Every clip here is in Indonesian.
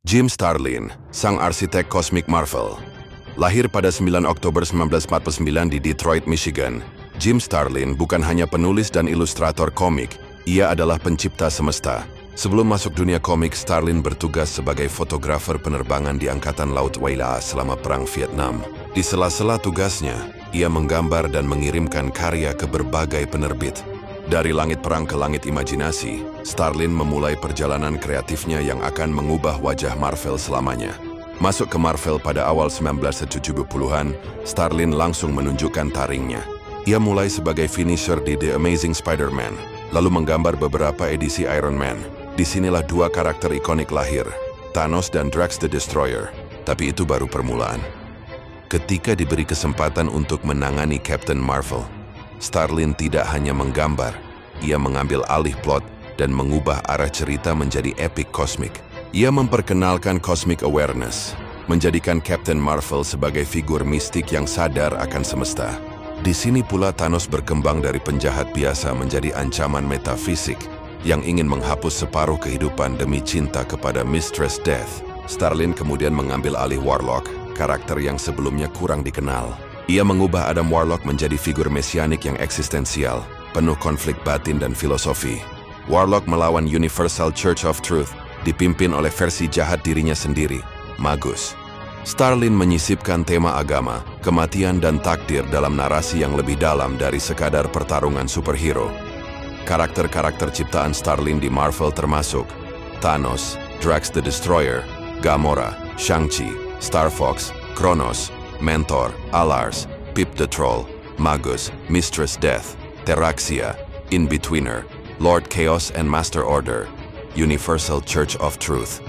Jim Starlin, sang arsitek kosmik Marvel. Lahir pada 9 Oktober 1949 di Detroit, Michigan, Jim Starlin bukan hanya penulis dan ilustrator komik, ia adalah pencipta semesta. Sebelum masuk dunia komik, Starlin bertugas sebagai fotografer penerbangan di Angkatan Laut WALA selama Perang Vietnam. Di sela-sela tugasnya, ia menggambar dan mengirimkan karya ke berbagai penerbit. Dari langit perang ke langit imajinasi, Starlin memulai perjalanan kreatifnya yang akan mengubah wajah Marvel selamanya. Masuk ke Marvel pada awal 1970-an, Starlin langsung menunjukkan taringnya. Ia mulai sebagai finisher di The Amazing Spider-Man, lalu menggambar beberapa edisi Iron Man. Disinilah dua karakter ikonik lahir, Thanos dan Drax the Destroyer. Tapi itu baru permulaan. Ketika diberi kesempatan untuk menangani Captain Marvel, Starlin tidak hanya menggambar, ia mengambil alih plot dan mengubah arah cerita menjadi epic kosmik. Ia memperkenalkan cosmic awareness, menjadikan Captain Marvel sebagai figur mistik yang sadar akan semesta. Di sini pula Thanos berkembang dari penjahat biasa menjadi ancaman metafisik yang ingin menghapus separuh kehidupan demi cinta kepada Mistress Death. Starlin kemudian mengambil alih Warlock, karakter yang sebelumnya kurang dikenal. Ia mengubah Adam Warlock menjadi figur mesianik yang eksistensial, penuh konflik batin dan filosofi. Warlock melawan Universal Church of Truth, dipimpin oleh versi jahat dirinya sendiri, Magus. Starlin menyisipkan tema agama, kematian dan takdir dalam narasi yang lebih dalam dari sekadar pertarungan superhero. Karakter-karakter ciptaan Starlin di Marvel termasuk Thanos, Drax the Destroyer, Gamora, Shang-Chi, Star Fox, Kronos, Mentor, Alars, Pip the Troll, Magus, Mistress Death, Terraxia, In-Betweener, Lord Chaos and Master Order, Universal Church of Truth.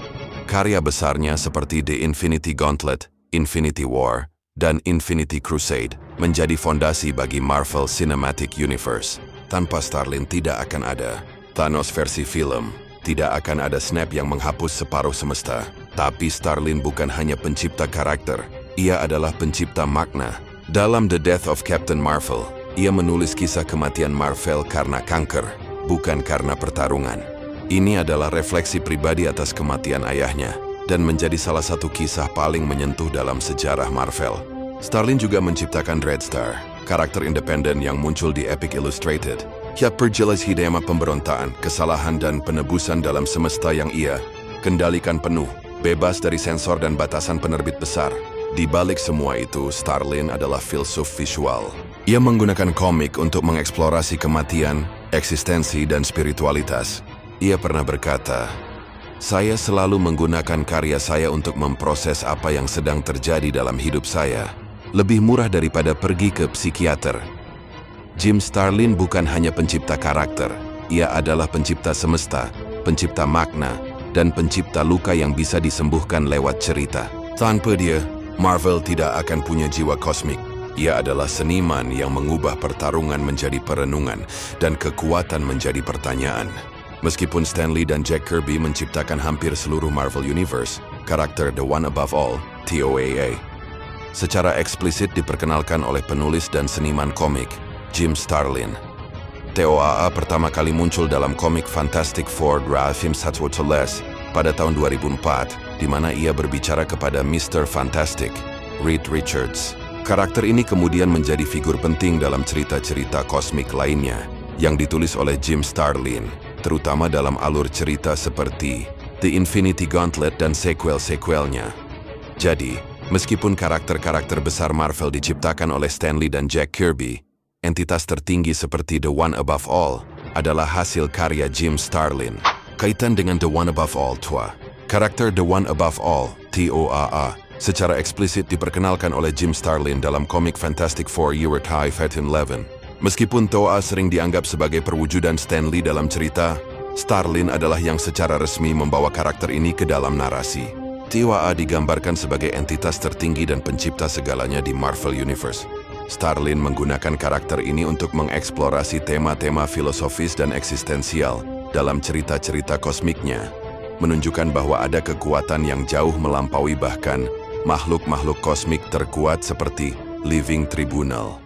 Karya besarnya seperti The Infinity Gauntlet, Infinity War, dan Infinity Crusade menjadi fondasi bagi Marvel Cinematic Universe. Tanpa Starlin tidak akan ada Thanos versi film, tidak akan ada snap yang menghapus separuh semesta. Tapi Starlin bukan hanya pencipta karakter, ia adalah pencipta makna. Dalam The Death of Captain Marvel, ia menulis kisah kematian Marvel karena kanker, bukan karena pertarungan. Ini adalah refleksi pribadi atas kematian ayahnya, dan menjadi salah satu kisah paling menyentuh dalam sejarah Marvel. Starlin juga menciptakan Dreadstar, karakter independen yang muncul di Epic Illustrated. Ia perjelas hidayah pemberontakan, kesalahan dan penebusan dalam semesta yang ia kendalikan penuh, bebas dari sensor dan batasan penerbit besar. Di balik semua itu, Starlin adalah filsuf visual. Ia menggunakan komik untuk mengeksplorasi kematian, eksistensi, dan spiritualitas. Ia pernah berkata, "Saya selalu menggunakan karya saya untuk memproses apa yang sedang terjadi dalam hidup saya. Lebih murah daripada pergi ke psikiater." Jim Starlin bukan hanya pencipta karakter, ia adalah pencipta semesta, pencipta makna, dan pencipta luka yang bisa disembuhkan lewat cerita. Tanpa dia, Marvel tidak akan punya jiwa kosmik. Ia adalah seniman yang mengubah pertarungan menjadi perenungan dan kekuatan menjadi pertanyaan. Meskipun Stan Lee dan Jack Kirby menciptakan hampir seluruh Marvel Universe, karakter The One Above All, TOAA, secara eksplisit diperkenalkan oleh penulis dan seniman komik, Jim Starlin. TOAA pertama kali muncul dalam komik Fantastic Four Raafim Satwotoles pada tahun 2004, di mana ia berbicara kepada Mr. Fantastic, Reed Richards. Karakter ini kemudian menjadi figur penting dalam cerita-cerita kosmik lainnya yang ditulis oleh Jim Starlin, terutama dalam alur cerita seperti The Infinity Gauntlet dan sequel-sequelnya. Jadi, meskipun karakter-karakter besar Marvel diciptakan oleh Stan Lee dan Jack Kirby, entitas tertinggi seperti The One Above All adalah hasil karya Jim Starlin. Kaitan dengan The One Above All, karakter The One Above All, TOAA, secara eksplisit diperkenalkan oleh Jim Starlin dalam komik Fantastic Four Year High Fatin 11. Meskipun TOAA sering dianggap sebagai perwujudan Stan Lee dalam cerita, Starlin adalah yang secara resmi membawa karakter ini ke dalam narasi. TOAA digambarkan sebagai entitas tertinggi dan pencipta segalanya di Marvel Universe. Starlin menggunakan karakter ini untuk mengeksplorasi tema-tema filosofis dan eksistensial dalam cerita-cerita kosmiknya, menunjukkan bahwa ada kekuatan yang jauh melampaui bahkan makhluk-makhluk kosmik terkuat seperti Living Tribunal.